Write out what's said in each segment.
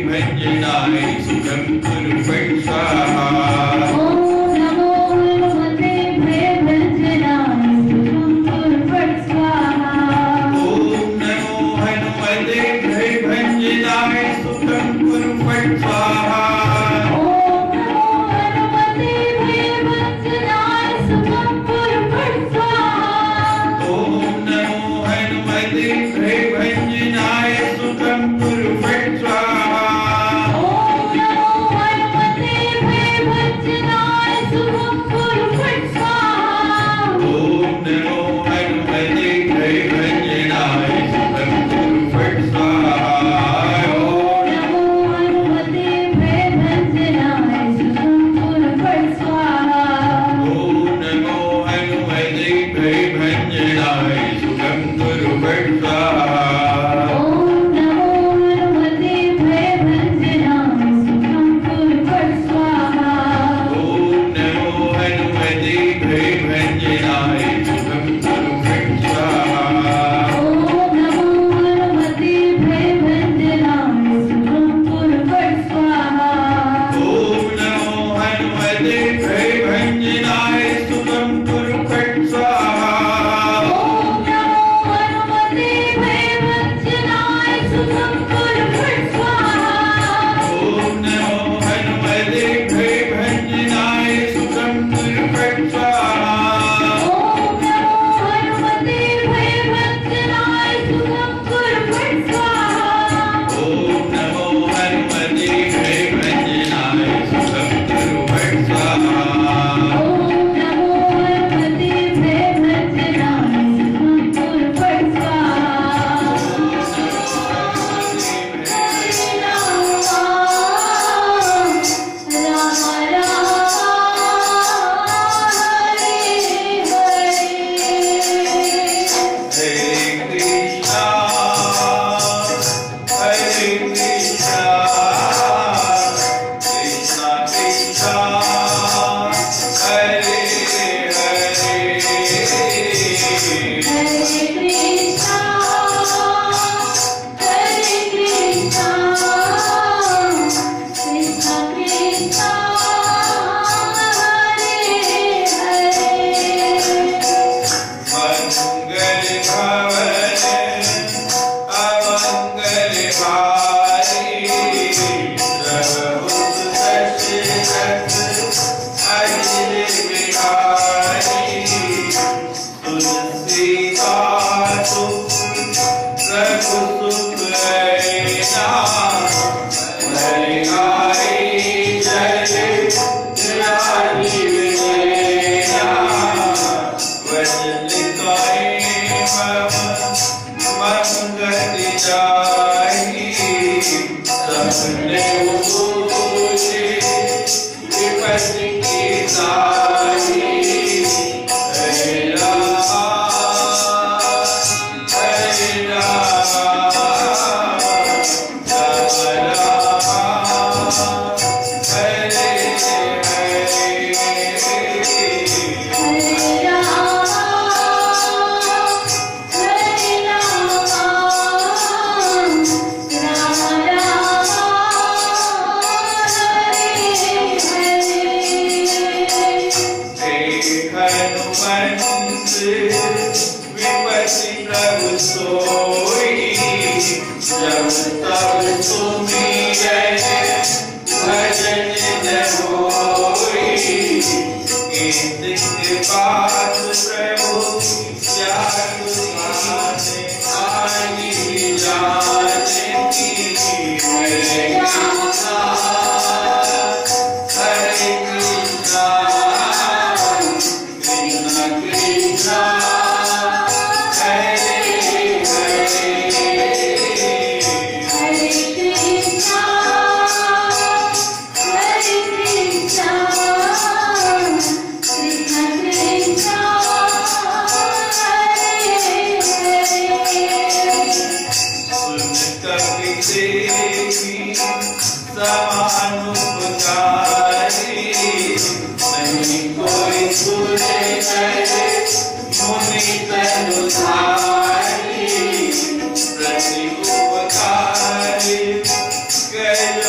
भञ्जनाय सुखं कुरु फट् स्वाहा। Good.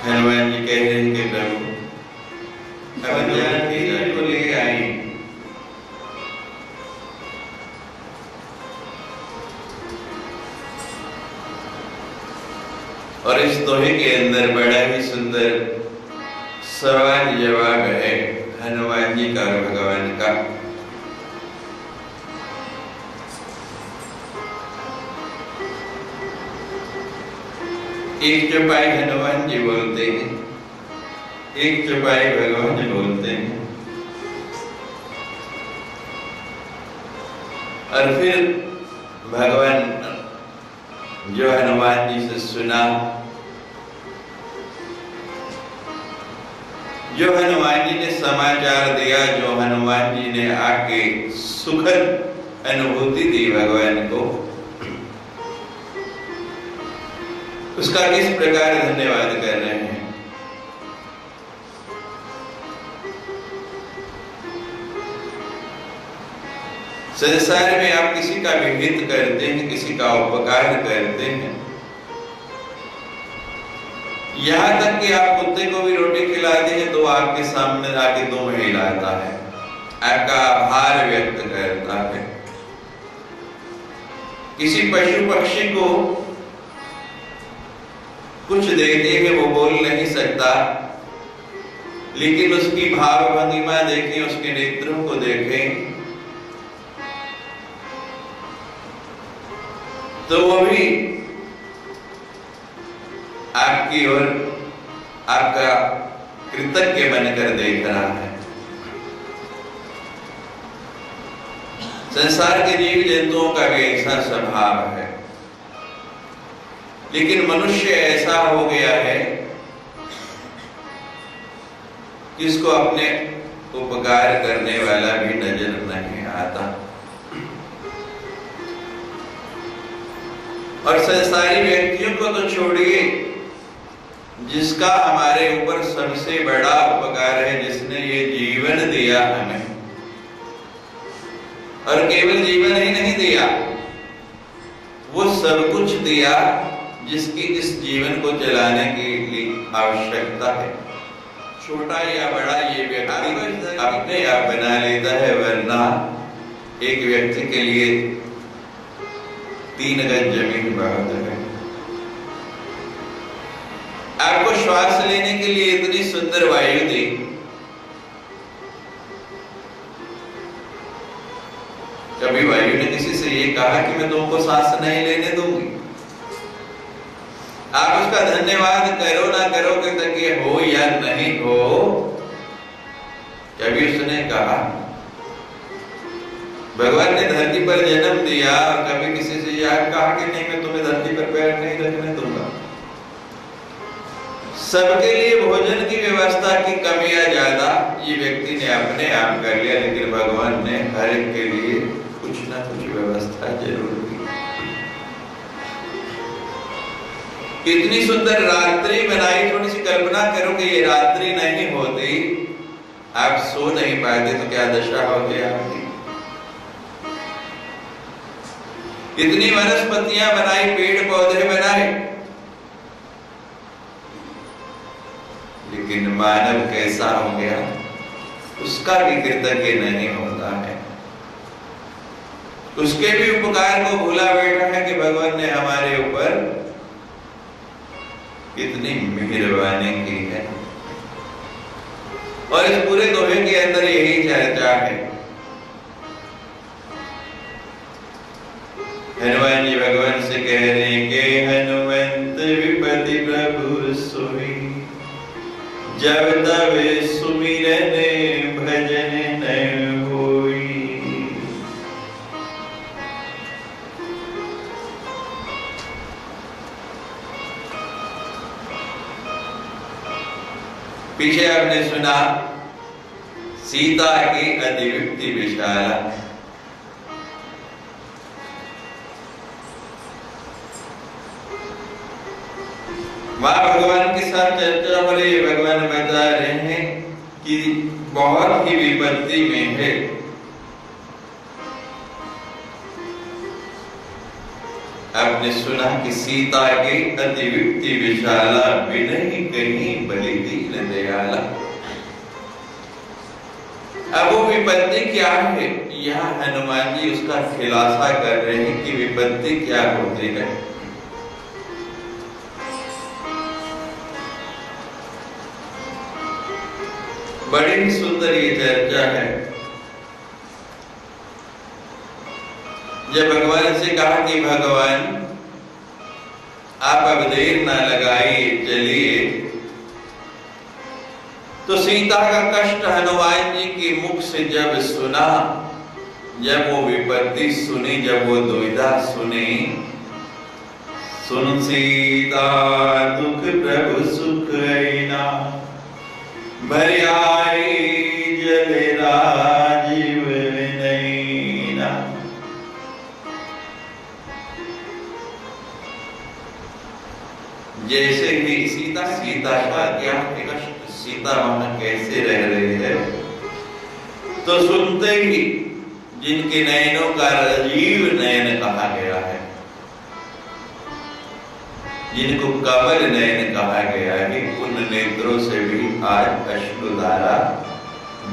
हनुमान जी कह रहे कि प्रभु अब जानकी जी को ले आई। और इस दोहे के अंदर बड़ा ही सुंदर सवाल जवाब है हनुमान जी का और भगवान का। एक चौपाई हनुमान जी बोलते हैं, एक चौपाई भगवान जी बोलते और फिर भगवान जो हनुमान जी से सुना, जो हनुमान जी ने समाचार दिया, जो हनुमान जी ने आके सुखद अनुभूति दी भगवान को, उसका किस प्रकार धन्यवाद कर रहे हैं। संसार में आप किसी का भी हित करते हैं, किसी का उपकार करते हैं, यहां तक कि आप कुत्ते को भी रोटी खिलाते हैं तो आपके सामने आके दो हिलाता है, आपका आभार व्यक्त करता है। किसी पशु पक्षी को कुछ देते हैं, वो बोल नहीं सकता, लेकिन उसकी भाव भंगिमा देखें, उसके नेत्रों को देखें तो वो भी आपकी ओर आपका कृतज्ञ बनकर देख रहा है। संसार के जीव जंतुओं का भी ऐसा स्वभाव है, लेकिन मनुष्य ऐसा हो गया है कि इसको अपने उपकार करने वाला भी नजर नहीं आता। और संसारी व्यक्तियों को तो छोड़िए, जिसका हमारे ऊपर सबसे बड़ा उपकार है, जिसने ये जीवन दिया हमें, और केवल जीवन ही नहीं दिया, वो सब कुछ दिया जिसकी इस जीवन को चलाने के लिए आवश्यकता है। छोटा या बड़ा ये व्यक्ति अपने आप बना लेता है, वरना एक व्यक्ति के लिए 3 गज जमीन बहुत है। आपको श्वास लेने के लिए इतनी सुंदर वायु दी, कभी वायु ने किसी से ये कहा कि मैं तुमको सांस नहीं लेने दूंगी? आप उसका धन्यवाद करो ना करो कि तक ये हो या नहीं हो, कभी उसने कहा? भगवान ने धरती पर जन्म दिया और कभी किसी से यह कहा कि नहीं मैं तुम्हें धरती पर पैर नहीं रखने दूंगा। सबके लिए भोजन की व्यवस्था की कमी या ज्यादा ये व्यक्ति ने अपने आप कर लिया, लेकिन भगवान ने हर एक के लिए कुछ ना कुछ व्यवस्था जरूर की। कितनी सुंदर रात्रि बनाई, थोड़ी सी कल्पना करो कि ये रात्रि नहीं होती, आप सो नहीं पाते तो क्या दशा होती आपकी। कितनी वनस्पतियां बनाई, पेड़ पौधे बनाए, लेकिन मानव कैसा हो गया, उसका भी कृतज्ञ नहीं होता है। उसके भी उपकार को भूला बैठा है कि भगवान ने हमारे ऊपर कितनी मेहरबानी की है। और इस पूरे दोहे के अंदर यही चर्चा है। हनुमान जी भगवान से कह रहे के हनुमंत विपति प्रभु सोई, जब तब सुमिरन भजन न होई। पीछे आपने सुना सीता की अतिवृत्ति विशाला। वहां भगवान के साथ चर्चा हो रही है। भगवान बता रहे हैं कि बहुत ही विपत्ति में है। आपने सुना कि सीता के अतिवृत्ति विशाला, विनहि कहीं बलि दीन दयाला। अब वो विपत्ति क्या है, यह हनुमान जी उसका खुलासा कर रहे हैं कि विपत्ति क्या होती है। बड़ी ही सुंदर ये चर्चा है। जब भगवान से कहा कि भगवान आप अब देर ना लगाइए, चलिए, तो सीता का कष्ट हनुमान जी के मुख से जब सुना, जब वो विपत्ति सुनी, जब वो दुविधा सुनी, सुन सीता दुख प्रभु सुख ऐना, भर आई जल राजीव नैना। जैसे ही सीता का क्या सीता वहां कैसे रह रही है, तो सुनते ही जिनके नयनों का राजीव नयन कहा गया है, जिनको कमल नयन कहा गया है, उन नेत्रों से भी आज अश्रुधारा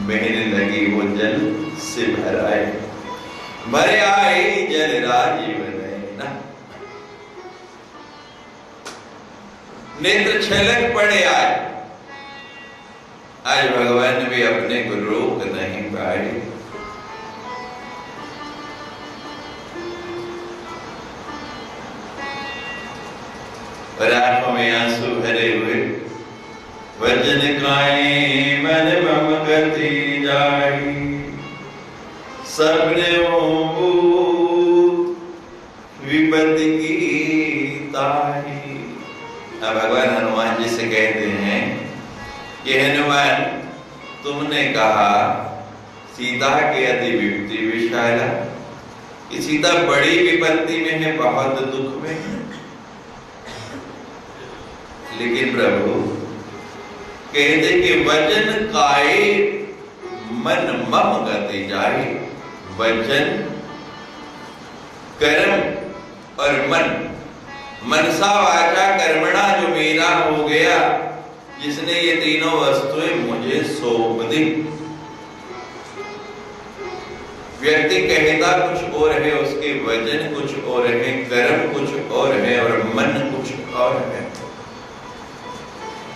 बहने लगी, वो जल से भर आए, भर आई जल राजीव नयना। नेत्र छलक पड़े आज भगवान भी अपने को रोक नहीं पाए। और आंखों में आंसू भरे हुए, वचन काए मन मम गति जाई, सबने विपत्ति की ताई। अब भगवान हनुमान जी से कहते हैं कि हनुमान, तुमने कहा सीता के अति विपत्ति विशाला, कि सीता बड़ी विपत्ति में है, बहुत दुख में है। लेकिन प्रभु कहते कि वचन काए मन मम गति जाए, वचन कर्म और मन, मनसा वाचा कर्मणा जो मेरा हो गया, जिसने ये तीनों वस्तुएं मुझे सौंप दी। व्यक्ति कहता कुछ और है, उसके वचन कुछ और है, कर्म कुछ और है और मन कुछ और है।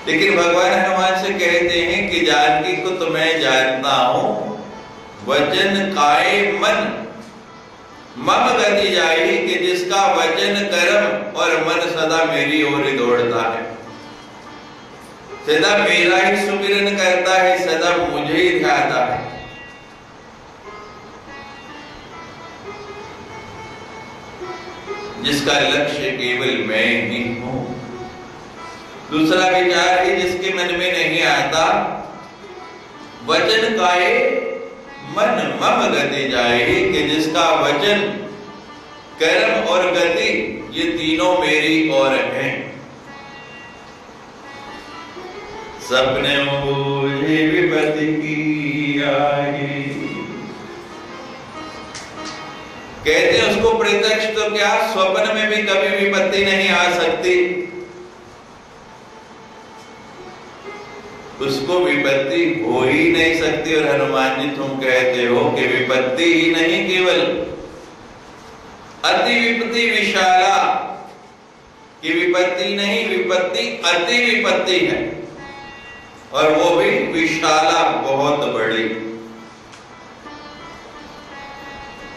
लेकिन भगवान हनुमान से कहते हैं कि जानकी को तो मैं जानता हूं, वचन काय मन मम गति जाई, कि जिसका वचन कर्म और मन सदा मेरी ओर ही दौड़ता है, सदा मेरा ही सुमिरन करता है, सदा मुझे ही ध्याता है। जिसका लक्ष्य केवल मैं ही हूं। दूसरा विचार ही जिसके मन में नहीं आता, वचन काए मन मम गति जाए, कि जिसका वचन कर्म और गति ये तीनों मेरी ओर हैं। सपने मुझे विपत्ति की आई, कहते हैं उसको प्रत्यक्ष तो क्या, स्वप्न में भी कभी विपत्ति नहीं आ सकती, उसको विपत्ति हो ही नहीं सकती। और हनुमान जी तुम कहते हो कि विपत्ति ही नहीं, केवल अति विपत्ति विशाला, कि विपत्ति नहीं, विपत्ति अति विपत्ति है, और वो भी विशाला, बहुत बड़ी।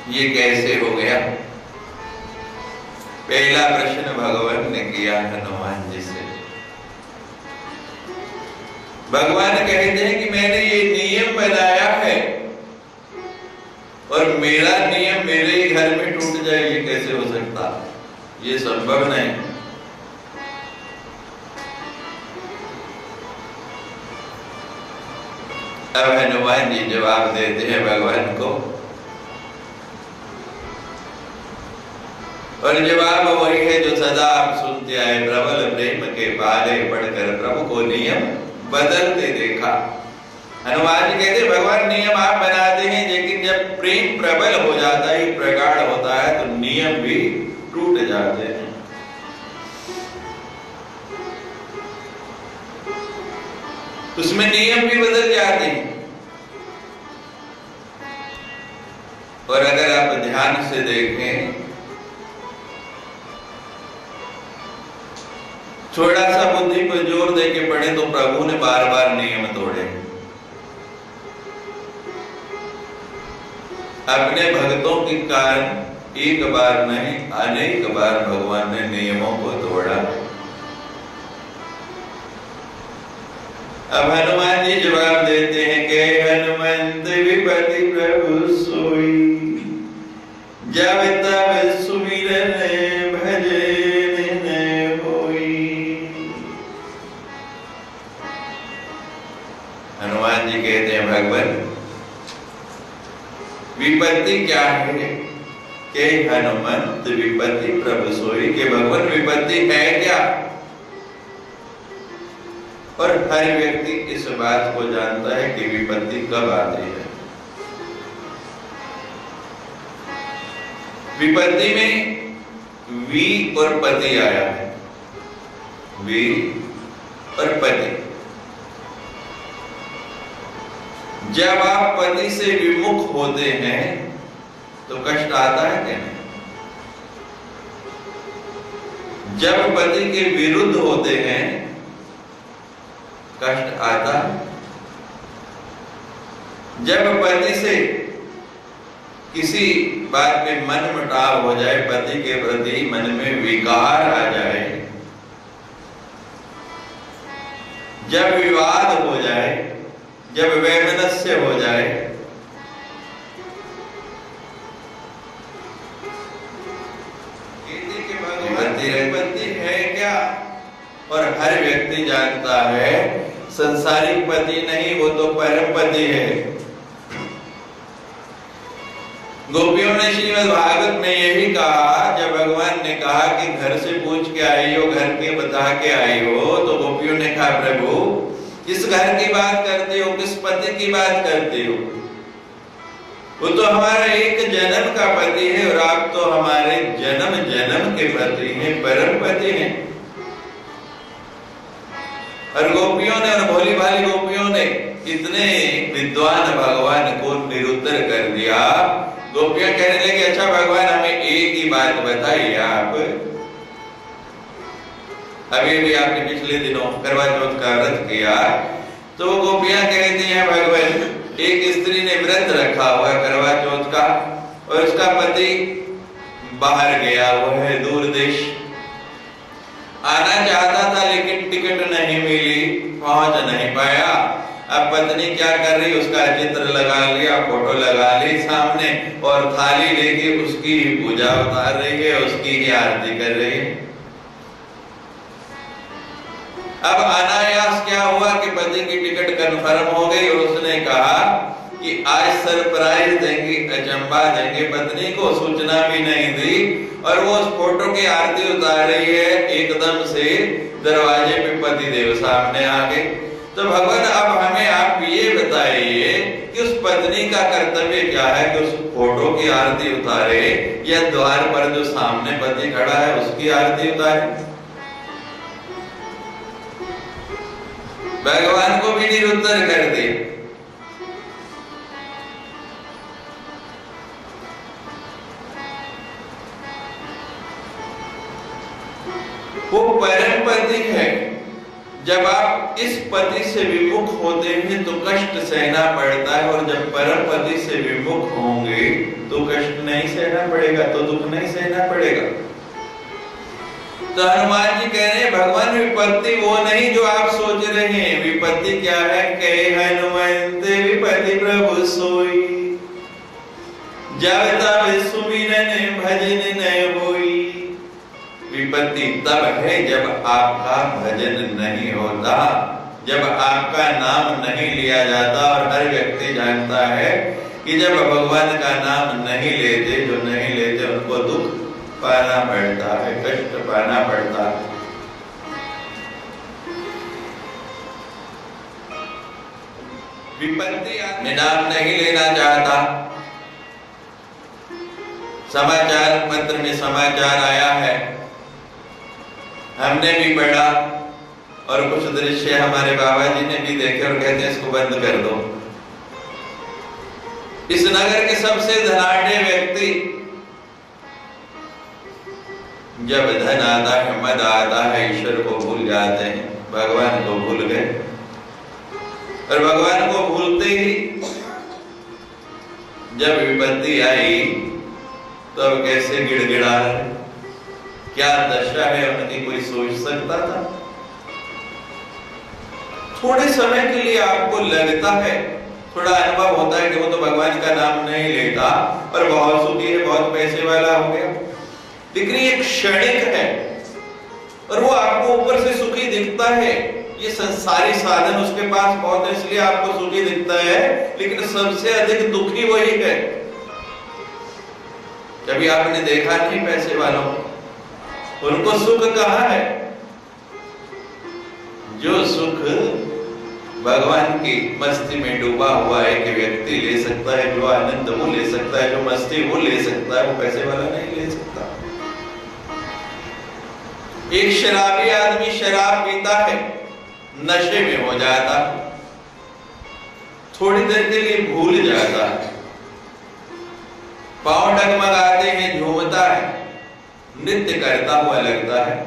ये कैसे हो गया? पहला प्रश्न भगवान ने किया हनुमान जी से। भगवान कहते हैं कि मैंने ये नियम बनाया है, और मेरा नियम मेरे ही घर में टूट जाए, ये कैसे हो सकता? ये संभव नहीं। अब हनुमान जी जवाब देते हैं भगवान को, और जवाब वही है जो सदा आप सुनते आए, प्रबल प्रेम के पाले पढ़कर प्रभु को नियम बदलते देखा। हनुमान जी कहते भगवान नियम आप बनाते हैं, लेकिन जब प्रेम प्रबल हो जाता है, प्रगाढ़ होता है, तो नियम भी टूट जाते हैं। उसमें नियम भी बदल जाते हैं। और अगर आप ध्यान से देखें, थोड़ा सा बुद्धि पर जोर देके पढ़े तो प्रभु ने बार बार नियम तोड़े। अपने भक्तों के कारण एक बार नहीं, अनेक बार भगवान ने नियमों को तोड़ा। अब हनुमान जी जवाब देते हैं कि हनुमंत विपत्ति प्रभु सोई, जब तब सुमिरन भजन होई। हनुमान जी कहते हैं भगवान विपत्ति क्या है के हनुमंत विपत्ति प्रभु सोई, के भगवान विपत्ति है क्या। और हर व्यक्ति इस बात को जानता है कि विपत्ति कब आती है। विपत्ति में वी और पति आया है, वी और पति। जब आप पति से विमुख होते हैं तो कष्ट आता है क्या नहीं? जब पति के विरुद्ध होते हैं कष्ट आता है। जब पति से किसी बात पे मन मुटाव हो जाए, पति के प्रति मन में विकार आ जाए, जब विवाद हो जाए, जब वैमनस्य हो जाए, विपत्ति है क्या। और हर व्यक्ति जानता है संसारिक पति नहीं, वो तो परम पति है। गोपियों ने श्रीमद् भागवत में यही कहा, जब भगवान ने कहा कि घर से पूछ के आई हो, घर के बता के आई हो, तो गोपियों ने कहा प्रभु किस घर की बात करते हो, किस पति की बात करते हो, वो तो हमारा एक जन्म का पति है और आप तो हमारे जन्म जन्म के पति हैं, परम पति हैं। और गोपियों ने, और भोली भाली गोपियों ने इतने विद्वान भगवान को निरुत्तर कर दिया। गोपियां कहने लगी अच्छा भगवान हमें एक ही बात बताइए, आप अभी भी आपने पिछले दिनों करवा चौथ का व्रत किया, तो गोपियां कहती हैं भगवान एक स्त्री ने व्रत रखा हुआ करवा चौथ का और उसका पति बाहर गया, वो है दूर देश, आना चाहता था लेकिन टिकट नहीं मिली, पहुंच नहीं पाया। अब पत्नी क्या कर रही, उसका चित्र लगा लिया, फोटो लगा ली सामने और थाली लेके उसकी ही पूजा उतार रही है, उसकी ही आरती कर रही है। अब अनायास क्या हुआ कि पति की टिकट कंफर्म हो गई और उसने कहा कि आज सरप्राइज देंगे, अचंबा देंगे पत्नी को, सूचना भी नहीं दी और वो उस फोटो की आरती उतार रही है, एकदम से दरवाजे पे पति देव सामने आ गए। तो भगवान अब हमें आप ये बताइए कि उस पत्नी का कर्तव्य क्या है कि उस फोटो की आरती उतारे या द्वार पर जो सामने पति खड़ा है उसकी आरती उतारे। भगवान को भी निरुत्तर कर दिया। वो परम पति है। जब आप इस पति से विमुख होते हैं तो कष्ट सहना पड़ता है, और जब परम पति से विमुख होंगे तो कष्ट नहीं सहना पड़ेगा, तो दुख नहीं सहना पड़ेगा। तो हनुमान जी कह रहे हैं भगवान विपत्ति वो नहीं जो आप सोच रहे हैं। विपत्ति क्या है, कहे हनुमंत विपत्ति प्रभु सोई, जब तब सुमिरन भजन न होई। विपत्ति तब है जब आपका भजन नहीं होता, जब आपका नाम नहीं लिया जाता। और हर व्यक्ति जानता है कि जब भगवान का नाम नहीं लेते, जो नहीं लेते उनको दुख पाना पड़ता है, कष्ट पाना पड़ता है। विपत्ति में नाम नहीं लेना चाहता। समाचार पत्र में समाचार आया है, हमने भी पढ़ा और कुछ दृश्य हमारे बाबा जी ने भी देखे और कहते हैं इसको बंद कर दो। इस नगर के सबसे धनाढ्य व्यक्ति, जब धन आता है, मद आता है, ईश्वर को भूल जाते हैं, भगवान को भूल गए। और भगवान को भूलते ही जब विपत्ति आई तो अब कैसे गिड़गिड़ा रहे, क्या दशा है उनकी, कोई सोच सकता था? थोड़े समय के लिए आपको लगता है, थोड़ा अनुभव होता होता है कि वो तो भगवान का नाम नहीं लेता और बहुत सुखी है, बहुत पैसे वाला हो गया, लेकिन ये क्षणिक है और वो आपको ऊपर से सुखी दिखता है। ये संसारी साधन उसके पास बहुत है इसलिए आपको सुखी दिखता है, लेकिन सबसे अधिक दुखी वही है। कभी आपने देखा नहीं पैसे वालों को, उनको सुख कहां है? जो सुख भगवान की मस्ती में डूबा हुआ एक व्यक्ति ले सकता है, जो आनंद वो ले सकता है, जो मस्ती वो ले सकता है, वो पैसे वाला नहीं ले सकता। एक शराबी आदमी शराब पीता है, नशे में हो जाता है, थोड़ी देर के लिए भूल जाता है, पांव डगमगाते हैं, झूमता है, नृत्य करता हुआ लगता है,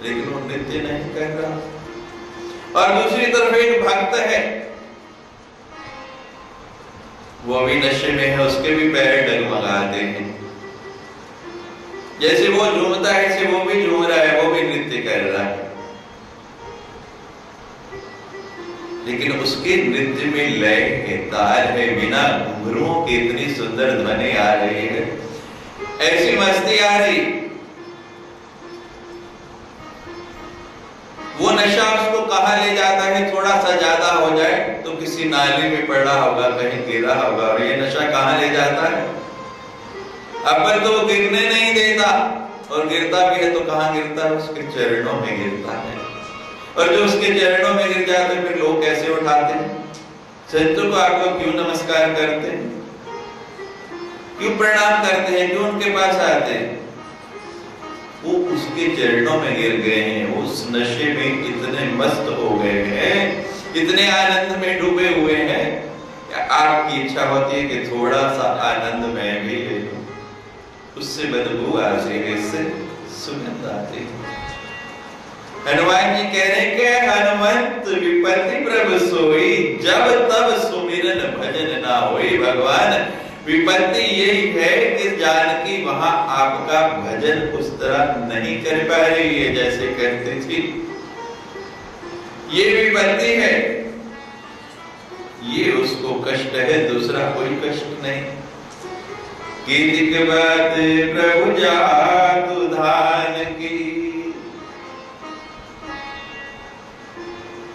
लेकिन वो नृत्य नहीं कर रहा। और दूसरी तरफ एक भक्त है, वो भी नशे में है, उसके भी पैर डगमगाते हैं, जैसे वो झूमता है ऐसे वो भी झूम रहा है, वो भी नृत्य कर रहा है, लेकिन उसके नृत्य में लय है, ताल है, बिना घुंघरुओं के इतनी सुंदर ध्वनि आ रही है, ऐसी मस्ती आ रही। वो नशा उसको कहां ले जाता है? थोड़ा सा ज्यादा हो जाए तो किसी नाली में पड़ा होगा, कहीं गिरा होगा, और ये नशा कहां ले जाता है? अब तो वो गिरने नहीं देता, और गिरता भी है तो कहां गिरता है? उसके चरणों में गिरता है। और जो उसके चरणों में गिर जाते हैं, फिर लोग कैसे उठाते हैं? संतों को आप लोग क्यों नमस्कार करते हैं, क्यों प्रणाम करते हैं, क्यों उनके पास आते हैं? वो उसके चरणों में गिर गए हैं, उस नशे में इतने मस्त हो गए हैं, इतने आनंद में डूबे हुए हैं। आपकी इच्छा होती है कि थोड़ा सा आनंद मैं भी ले लूं, उससे बदबू आती है, इससे सुगंध आती है। हनुमान जी कह रहे कि हनुमंत विपत्ति प्रभु सोई, जब तब सुमिरन भजन ना होई। भगवान विपत्ति यही है कि जानकी वहां आपका भजन उस तरह नहीं कर पा रही है जैसे करती थी, ये विपत्ति है, ये उसको कष्ट है, दूसरा कोई कष्ट नहीं। कीर्ति बात प्रभु जातु धान की।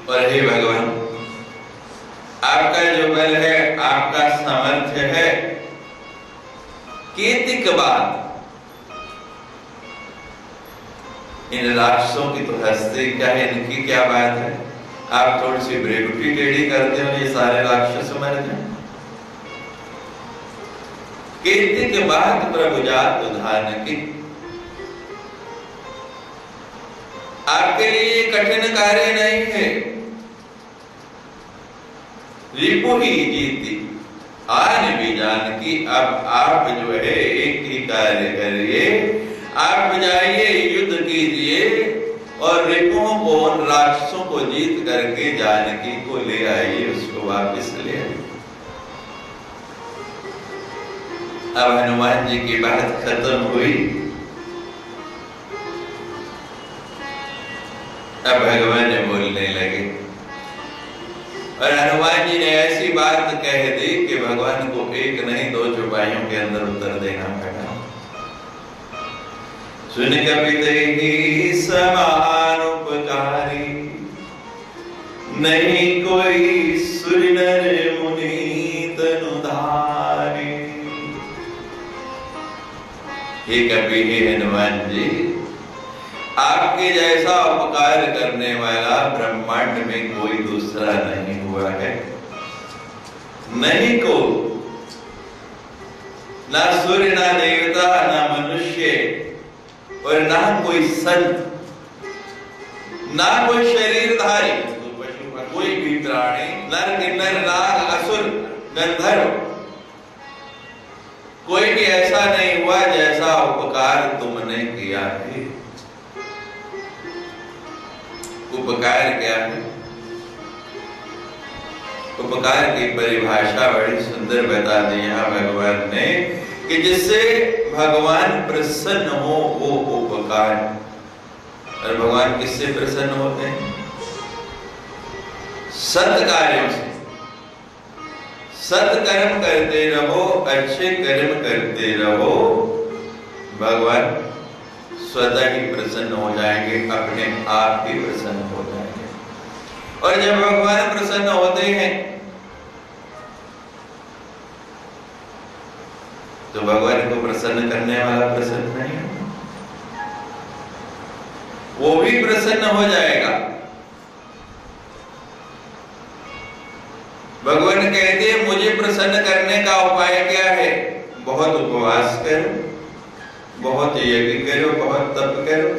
और हे भगवान, आपका जो बल है, आपका सामर्थ्य है, कीर्तिक बात, इन राक्षसों की तो हंसते क्या है, इनकी क्या बात है? आप थोड़ी सी ब्रेकुटी टेढ़ी करते हो, ये सारे राक्षस मर जाए। कीर्तिक बात प्रभु जात धान की। आपके लिए कठिन कार्य नहीं है, रिपु ही जीती आन भी जानकी। अब आप जो है एक ही कार्य करिए, आप जाइए, युद्ध कीजिए और रिपुओं को, उन राक्षसों को जीत करके जानकी को ले आइए, उसको वापस ले आइए। अब हनुमान जी की बात खत्म हुई। अब भगवान ने बोलने लगे और हनुमान जी ने ऐसी बात कह दी कि भगवान को एक नहीं दो चौपाइयों के अंदर उत्तर देना पड़ा। सुन कपिते समान उपकारी, नहीं कोई सुर नर मुनि तनुधारी। हे कपि, हे हनुमान जी, आपके जैसा उपकार करने वाला ब्रह्मांड में कोई दूसरा नहीं हुआ है, नहीं को, ना सूर्य, ना देवता, ना मनुष्य, और ना कोई संत, ना कोई शरीरधारी, कोई भी प्राणी, नर, किन्नर, नाग, असुर, गंधर्व, कोई भी ऐसा नहीं हुआ जैसा उपकार तुमने किया है। उपकार क्या है? उपकार की परिभाषा बड़ी सुंदर बता दी यहाँ भगवान ने कि जिससे भगवान प्रसन्न हो वो उपकार। और भगवान किससे प्रसन्न होते हैं? सत कार्यों से, सत्कर्म करते रहो, अच्छे कर्म करते रहो, भगवान स्वतः ही प्रसन्न हो जाएंगे, अपने आप ही प्रसन्न हो जाएंगे। और जब भगवान प्रसन्न होते हैं तो भगवान को प्रसन्न करने वाला प्रसन्न नहीं है, वो भी प्रसन्न हो जाएगा। भगवान कहते हैं मुझे प्रसन्न करने का उपाय क्या है? बहुत उपवास करो, बहुत यज्ञ करो, बहुत तप करो।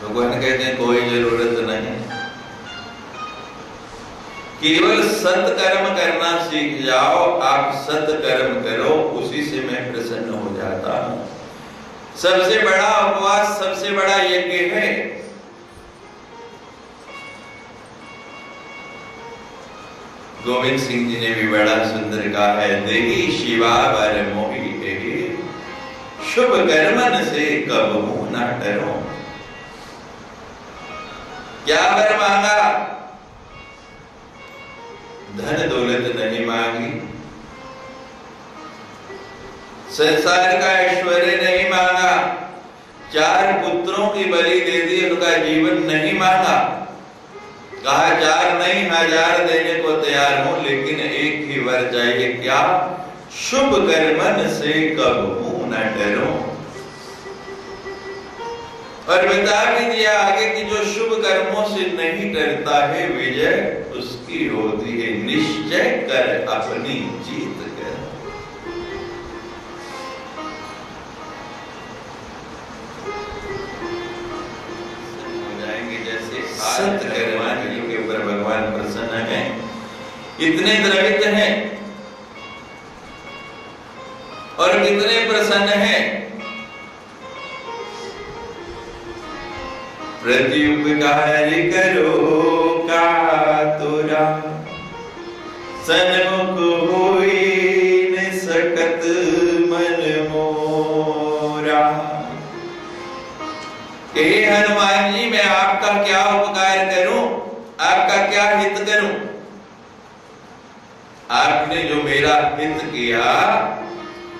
भगवान कहते हैं कोई जरूरत नहीं, केवल सत्कर्म करना सीख जाओ। आप सत्कर्म करो, उसी से मैं प्रसन्न हो जाता हूं। सबसे बड़ा उपवास, सबसे बड़ा यज्ञ है। गोविंद सिंह जी ने भी बड़ा सुंदर कहा है, देही शिवा वर मोहि देहि, शुभ कर्मन से कबहू न डरो। क्या वर मांगा? धन दौलत नहीं मांगी, संसार का ऐश्वर्य नहीं मांगा, 4 पुत्रों की बलि दे दी, उनका जीवन नहीं मांगा। कहा 4 नहीं 1000 देने को तैयार हूं, लेकिन एक ही वर चाहिए। क्या? शुभ कर्मन से कबहू न डरो। और बता भी दिया आगे कि जो शुभ कर्मों से नहीं डरता है, विजय उसकी होती है। निश्चय कर अपनी जीत कर। हो जाएंगे जैसे सत्कर्म के ऊपर भगवान प्रसन्न है, इतने द्रवित हैं और कितने प्रसन्न हैं। प्रत्युपकार करो कातुरा, सन्मुख होई न सकत मन मोरा। हे हनुमान जी, मैं आपका क्या उपकार करूं, आपका क्या हित करूं? आपने जो मेरा हित किया,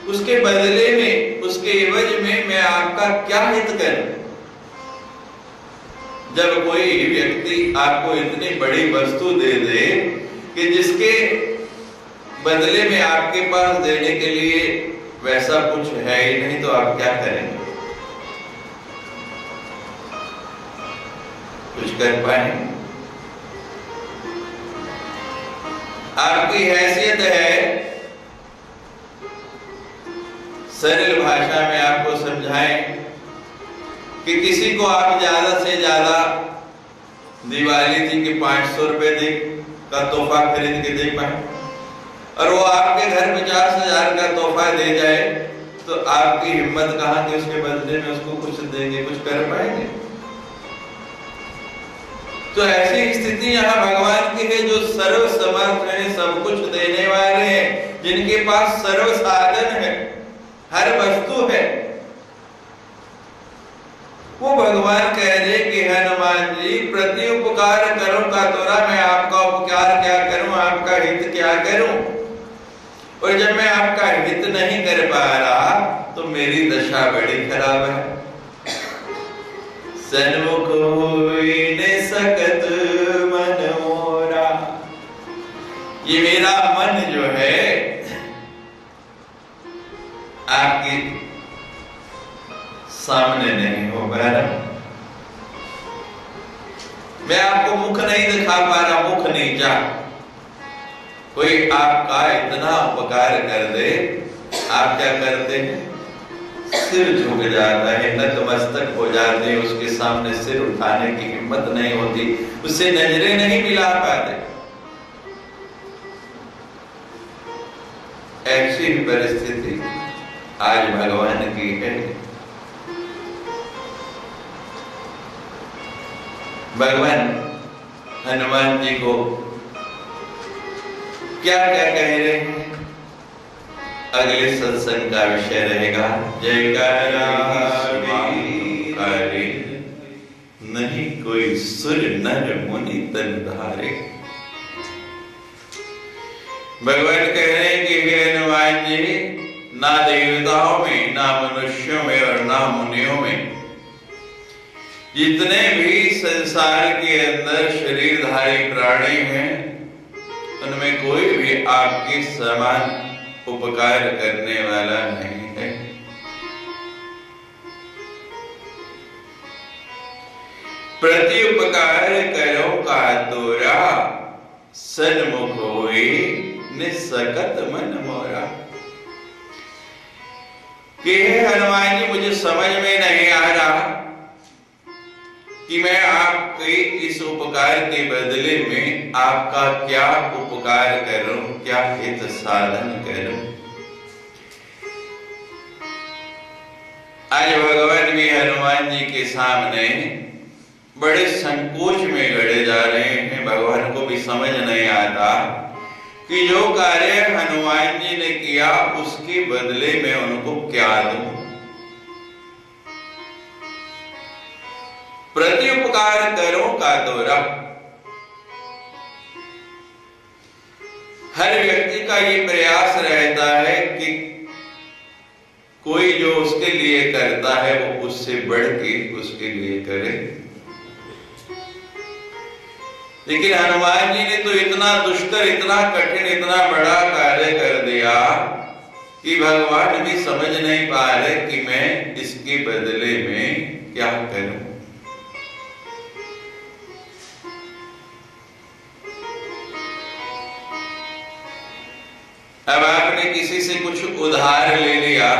उसके बदले में, उसके एवज में मैं आपका क्या हित करूं? जब कोई व्यक्ति आपको इतनी बड़ी वस्तु दे दे कि जिसके बदले में आपके पास देने के लिए वैसा कुछ है ही नहीं, तो आप क्या करेंगे? कुछ कर पाएंगे? आपकी हैसियत है, सरल भाषा में आपको समझाएं कि किसी को आप ज्यादा से ज्यादा दिवाली थी कि 500 रुपए का तोहफा खरीद के दे पाए, और वो आपके घर 50,000 का तोहफा दे जाए, तो आपकी हिम्मत कहां कि उसके बदले में उसको कुछ देंगे, कुछ कर पाएंगे? तो ऐसी स्थिति यहाँ भगवान की है, जो सर्व समर्थ है, सब कुछ देने वाले हैं, जिनके पास सर्व साधन है, हर वस्तु है। वो भगवान कह रहे कि हनुमान जी, प्रति उपकार करो का तोरा, मैं आपका उपकार क्या करूं, आपका हित क्या करूं? और जब मैं आपका हित नहीं कर पा रहा, तो मेरी दशा बड़ी खराब है। सन्मुख होई न सकत मन मोरा, ये मेरा मन जो है आपकी सामने नहीं हो पा रहा, मैं आपको मुख नहीं दिखा पा रहा, मुख नहीं जा। कोई आपका इतना उपकार कर दे, आप क्या करते हैं? सिर झुक जाता है, नतमस्तक हो जाते हैं, उसके सामने सिर उठाने की हिम्मत नहीं होती, उससे नजरें नहीं मिला पाते। ऐसी परिस्थिति आज भगवान की है। भगवान हनुमान जी को क्या क्या कह रहे हैं, अगले सत्संग का विषय रहेगा। जयकारा हरि, नहीं कोई सुर नर मुनि तन धारे। भगवान कह रहे हैं कि हे हनुमान जी, ना देवताओं में, ना मनुष्यों में और ना मुनियों में जितने भी संसार के अंदर शरीरधारी प्राणी हैं, उनमें कोई भी आपके समान उपकार करने वाला नहीं है। प्रति उपकार करो का तोरा, सन्मुख होए निसकत मन मोरा। कि हनुमान जी, मुझे समझ में नहीं आ रहा कि मैं आपके इस उपकार के बदले में आपका क्या उपकार करूं, क्या हित साधन करूं। आज भगवान भी हनुमान जी के सामने बड़े संकोच में गड़े जा रहे हैं। भगवान को भी समझ नहीं आता कि जो कार्य हनुमान जी ने किया उसके बदले में उनको क्या दूं। प्रति उपकार करो का तोरा। हर व्यक्ति का ये प्रयास रहता है कि कोई जो उसके लिए करता है वो उससे बढ़ के उसके लिए करे। लेकिन हनुमान जी ने तो इतना दुष्कर, इतना कठिन, इतना बड़ा कार्य कर दिया कि भगवान भी समझ नहीं पा रहे कि मैं इसके बदले में क्या करूं। अब आपने किसी से कुछ उधार ले लिया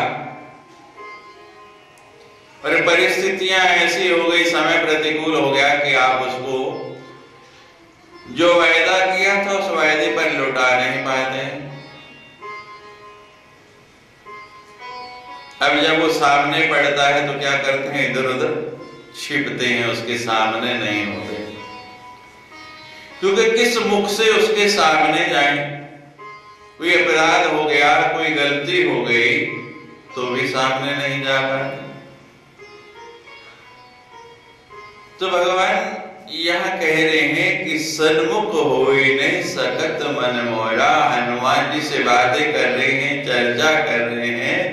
और परिस्थितियां ऐसी हो गई, समय प्रतिकूल हो गया कि आप उसको जो वायदा किया था उस वायदे पर लौटा नहीं पाते। अब जब वो सामने पड़ता है तो क्या करते हैं, इधर उधर छिपते हैं, उसके सामने नहीं होते, क्योंकि किस मुख से उसके सामने जाएं। कोई अपराध हो गया, कोई गलती हो गई तो भी सामने नहीं जा पाते। तो भगवान यह कह रहे हैं कि सन्मुख होए नहीं सकत मन मोरा। हनुमान जी से बातें कर रहे हैं, चर्चा कर रहे हैं,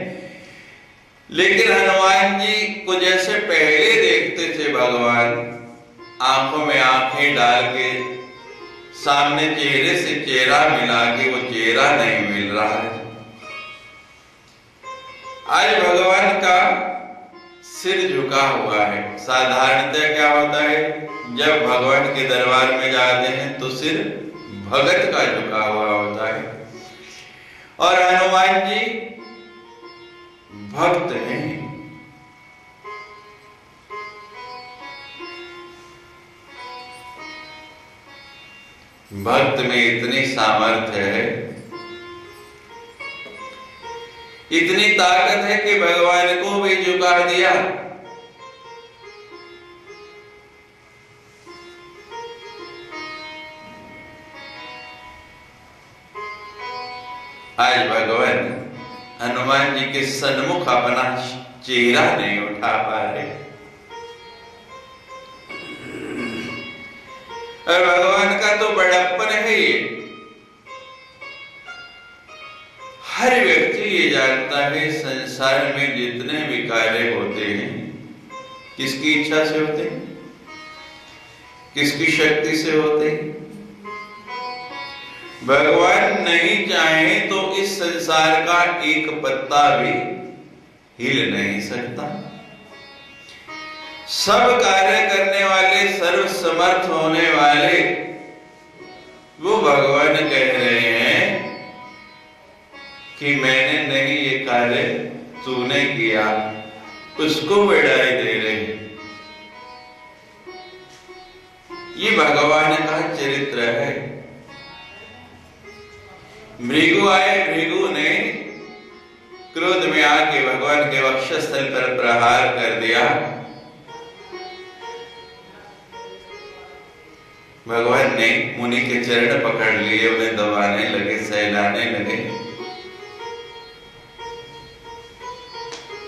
लेकिन हनुमान जी को जैसे पहले देखते थे भगवान, आंखों में आंखें डाल के, सामने चेहरे से चेहरा मिला के, वो चेहरा नहीं मिल रहा है। आज भगवान का सिर झुका हुआ है। साधारणतः क्या होता है, जब भगवान के दरबार में जाते हैं तो सिर भगत का झुका हुआ होता है, और हनुमान जी भक्त हैं। भक्त में इतनी सामर्थ्य है, इतनी ताकत है कि भगवान को भी झुका दिया। आज भगवान हनुमान जी के सन्मुख अपना चेहरा नहीं उठा पा रहे, और भगवान का तो बड़प्पन है ये। हर व्यक्ति ये जानता है संसार में जितने भी कार्य होते हैं किसकी इच्छा से होते हैं, किसकी शक्ति से होते हैं। भगवान नहीं चाहे तो इस संसार का एक पत्ता भी हिल नहीं सकता। सब कार्य करने वाले, सर्व समर्थ होने वाले वो भगवान कह रहे हैं कि मैंने नहीं ये कार्य तूने किया, उसको बड़ाई दे रहे हैं। ये भगवान का चरित्र है। भृगु आए, भृगु ने क्रोध में आके भगवान के वक्षस्थल पर प्रहार कर दिया। भगवान ने मुनि के चरण पकड़ लिए, उन्हें दबाने लगे, सहलाने लगे।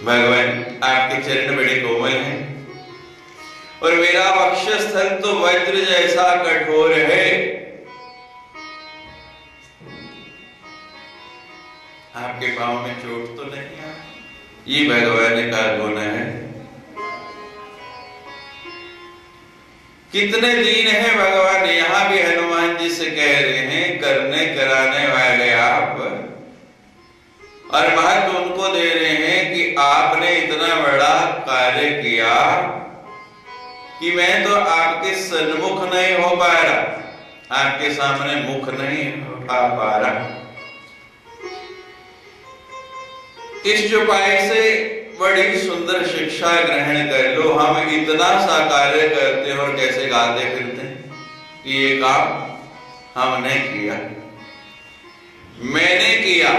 भगवान आपके चरण बड़े कोमल हैं और मेरा वक्षस्थल तो वज्र जैसा कठोर है। आपके पाँव में चोट तो नहीं है? ये भगवान का गुण है। कितने दीन है भगवान, यहाँ भी हनुमान जी से कह रहे हैं करने कराने वाले आप, और महत्व उनको दे रहे हैं कि आपने इतना बड़ा कार्य किया कि मैं तो आपके सन्मुख नहीं हो पा रहा, आपके सामने मुख नहीं उठा पा रहा। इस चौपाई से बड़ी सुंदर शिक्षा ग्रहण कर लो। हम इतना सा कार्य करते हैं और कैसे गाते फिरते हैं कि ये काम हमने किया, मैंने किया।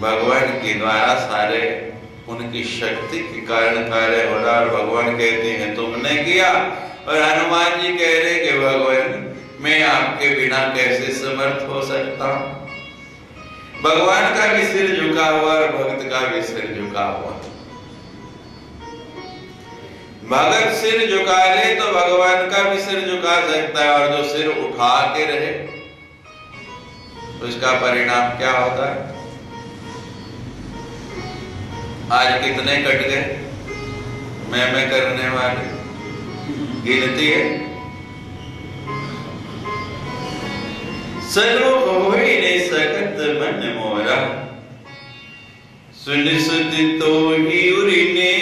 भगवान के द्वारा सारे उनकी शक्ति के कारण कार्य हो रहा, और भगवान कहते हैं तुमने किया, और हनुमान जी कह रहे कि भगवान मैं आपके बिना कैसे समर्थ हो सकता हूं। भगवान का भी सिर झुका हुआ और भक्त का भी सिर झुका हुआ। भगत सिर झुका ले तो भगवान का भी सिर झुका सकता है, और जो सिर उठा के रहे उसका परिणाम क्या होता है? आज कितने कट गए मैं करने वाले, गिनती है? सन्मुख होई ने सकत मन मोरा, सुन सुति तो ही उरिने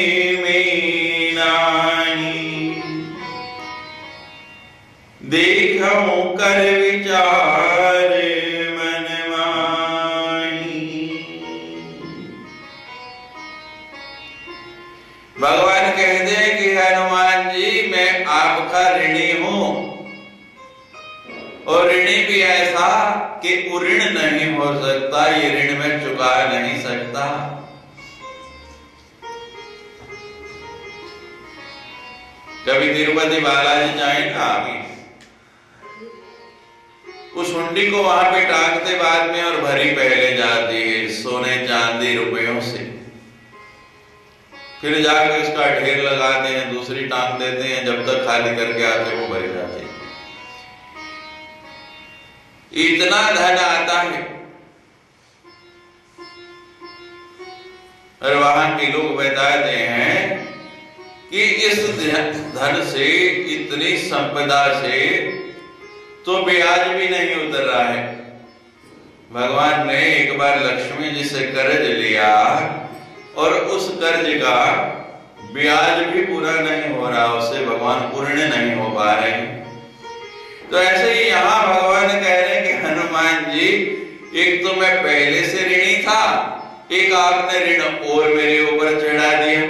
में नाई। देखऊं कर विचार मन माही। भगवान कहते हैं कि हनुमान जी मैं आपका ऋणी हूं, और ऋणी भी ऐसा कि ऋण नहीं हो सकता, ये ऋण मैं चुका नहीं सकता। कभी तिरुपति बालाजी जाए ना, अभी उस हुंडी को वहां पे टांगते बाद में, और भरी पहले जाती है सोने चांदी रुपयों से, फिर जाके उसका ढेर लगाते हैं, दूसरी टांग देते हैं, जब तक खाली करके आते वो भरी जाती है। इतना धन आता है, और वहां के लोग बताते हैं कि इस धन से, इतनी संपदा से तो ब्याज भी नहीं उतर रहा है। भगवान ने एक बार लक्ष्मी जी से कर्ज लिया, और उस कर्ज का ब्याज भी पूरा नहीं हो रहा, उससे भगवान पूर्ण नहीं हो पा रहे हैं। तो ऐसे ही यहाँ भगवान कह रहे हैं कि हनुमान जी एक तो मैं पहले से ऋणी था, एक आपने ऋण और मेरे ऊपर चढ़ा दिया,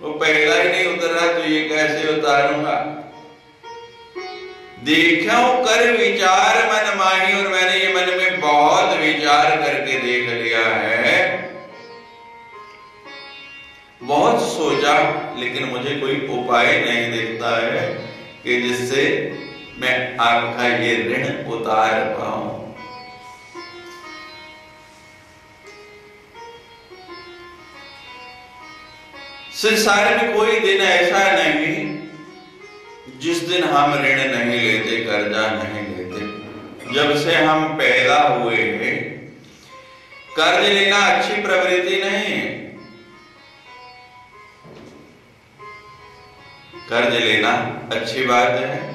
वो पहला ही नहीं उतर रहा तो ये कैसे उतारूंगा। देखो कर विचार मन माही, और मैंने ये मन में बहुत विचार करके देख लिया है, बहुत सोचा, लेकिन मुझे कोई उपाय नहीं दिखता है कि जिससे मैं आपका ये ऋण उतार पाऊं। संसार में कोई दिन ऐसा नहीं जिस दिन हम ऋण नहीं लेते, कर्जा नहीं लेते। जब से हम पैदा हुए हैं, कर्ज लेना अच्छी प्रवृत्ति नहीं है। कर्ज लेना अच्छी बात है,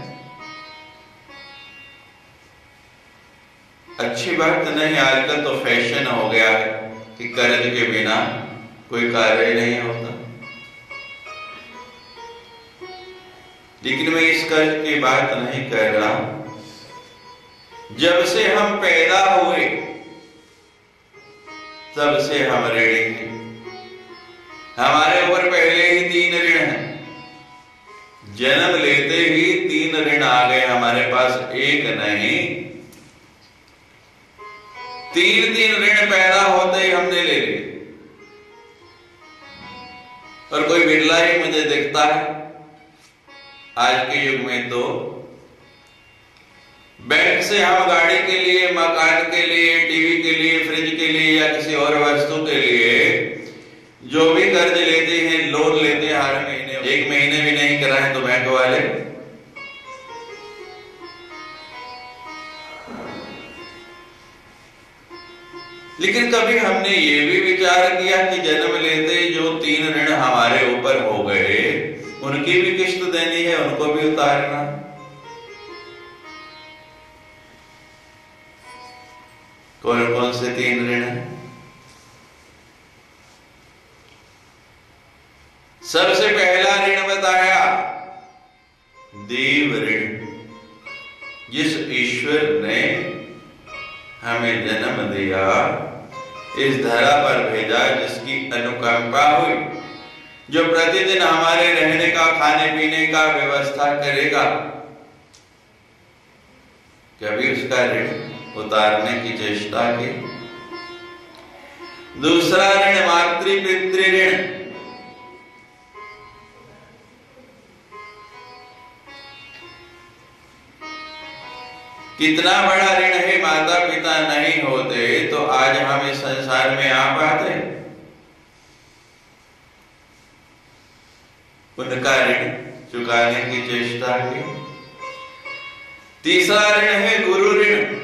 अच्छी बात नहीं। आजकल तो फैशन हो गया है कि कर्ज के बिना कोई कार्य नहीं होता। लेकिन मैं इस कर्ज की बात नहीं कर रहा। जब से हम पैदा हुए तब से हम ऋणी हैं। हमारे ऊपर पहले ही 3 ऋण हैं। जन्म लेते ही 3 ऋण आ गए हमारे पास, एक नहीं 3 ऋण पैदा होते ही हमने ले लिए। और कोई बिरला ही मुझे दिखता है आज के युग में तो बैंक से हम गाड़ी के लिए, मकान के लिए, टीवी के लिए, फ्रिज के लिए या किसी और वस्तु के लिए जो भी कर्ज लेते हैं, लोन लेते हैं हर महीने, 1 महीने भी नहीं कराए तो बैंक वाले लेकिन कभी हमने ये भी विचार किया कि जन्म लेते ही जो 3 ऋण हमारे ऊपर हो गए उनकी भी किस्त देनी है, उनको भी उतारना। कौन कौन से 3 ऋण हैं? सबसे पहला ऋण बताया देव ऋण। जिस ईश्वर ने हमें जन्म दिया, इस धरा पर भेजा, जिसकी अनुकंपा हुई, जो प्रतिदिन हमारे रहने का, खाने पीने का व्यवस्था करेगा, कभी उसका ऋण उतारने की चेष्टा की? दूसरा ऋण मातृ पितृ ऋण। कितना बड़ा ऋण है, माता पिता नहीं होते तो आज हम इस संसार में आ पाते? उनका ऋण चुकाने की चेष्टा की। तीसरा ऋण है गुरु ऋण।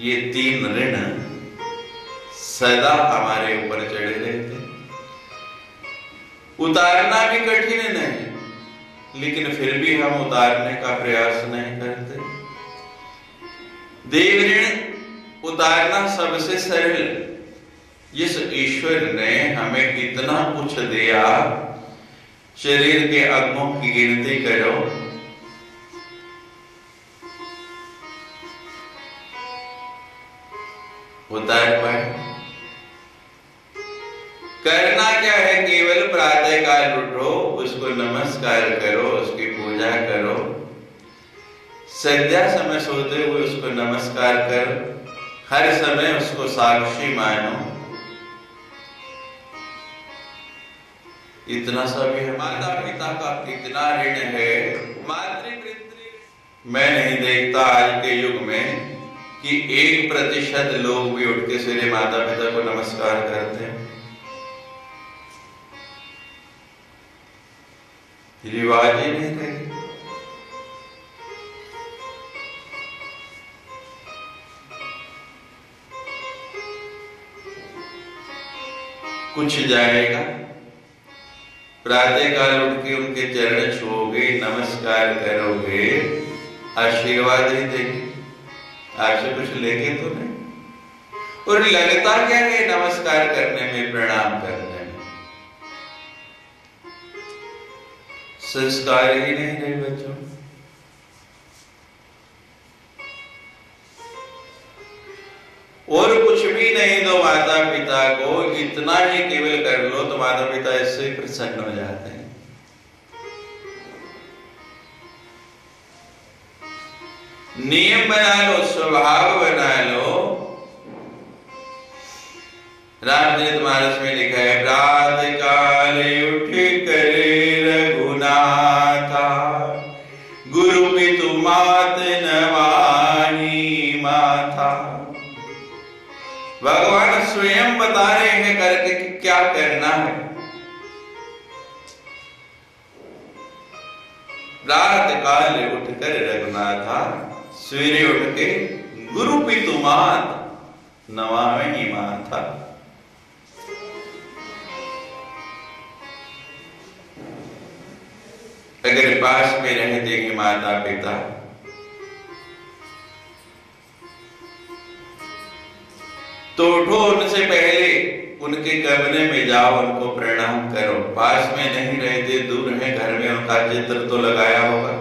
ये 3 ऋण सदा हमारे ऊपर चढ़े रहते, उतारना भी कठिन नहीं, लेकिन फिर भी हम उतारने का प्रयास नहीं करते। देव ऋण उतारना सबसे सरल। जिस ईश्वर ने हमें इतना कुछ दिया, शरीर के अंगों की गिनती करो, उतार पाए? करना क्या है? केवल प्रातः काल उठो, उसको नमस्कार करो, उसकी पूजा करो, संध्या समय सोते हुए उसको नमस्कार करो, हर समय उसको साक्षी मानो। इतना सा भी है। माता पिता का कितना ऋण है। मातृ पितृ मैं नहीं देखता आज के युग में कि 1% लोग भी उठ के सीधे माता पिता को नमस्कार करते हैं। रिवाज ही नहीं रहे। कुछ जाएगा, प्रातः काल उठ के उनके चरण छूओगे, नमस्कार करोगे, आशीर्वाद ही देंगे, आपसे कुछ लेंगे तो नहीं। और लगता क्या है नमस्कार करने में, प्रणाम करने में? संस्कार ही नहीं रहे बच्चों। और कुछ भी नहीं दो माता पिता को, इतना ही केवल कर लो तो माता पिता इससे प्रसन्न हो जाते हैं। नियम बना लो, स्वभाव बना लो। रामचरितमानस में लिखा है, प्रातः काल उठ करे रघुनाथा, गुरु पितु मात नवानी माथा। भगवान स्वयं बता रहे हैं करके कि क्या करना है। रात काल उठकर रघुनाथा, सवेरे उठ के गुरु पितु मात नवामी माथा। अगर पास में रहते हैं माता पिता, तो उठो, उनसे पहले उनके कमरे में जाओ, उनको प्रणाम करो। पास में नहीं रहते, दूर है, घर में उनका चित्र तो लगाया होगा।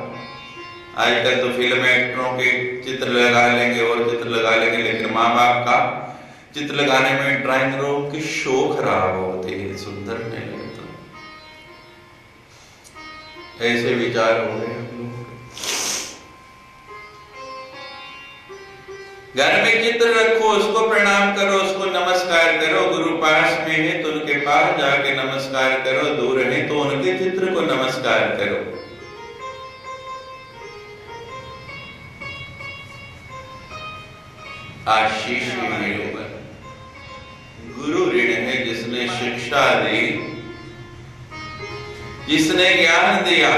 आजकल तो फिल्म एक्टरों के चित्र लगा लेंगे और चित्र लगा लेंगे, लेकिन माँ बाप का चित्र लगाने में ड्राइंग रूम की शो खराब होती है, सुंदर नहीं लगता। ऐसे विचार हो गए हम लोग। घर में चित्र रखो, उसको प्रणाम करो, उसको नमस्कार करो। गुरु पास में है तो उनके पास जाके नमस्कार करो, दूर है तो उनके चित्र को नमस्कार करो। आशीष मिलेगा। गुरु ऋण है, जिसने शिक्षा दी, जिसने ज्ञान दिया,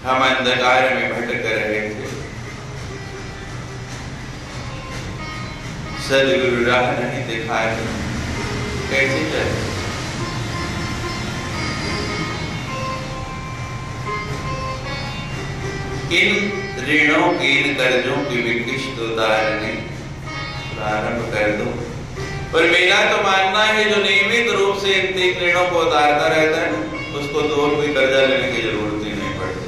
हम अंधकार में भटक रहे थे, सदगुरु राह नहीं दिखाए, कैसे चले? इन ऋणों की, इन कर्जों की भी किश्त उतारने प्रारंभ कर दो। और मेरा तो मानना है जो नियमित रूप से इन 3 ऋणों को उतारता रहता है उसको तो और कोई कर्जा लेने की जरूरत ही नहीं पड़ती।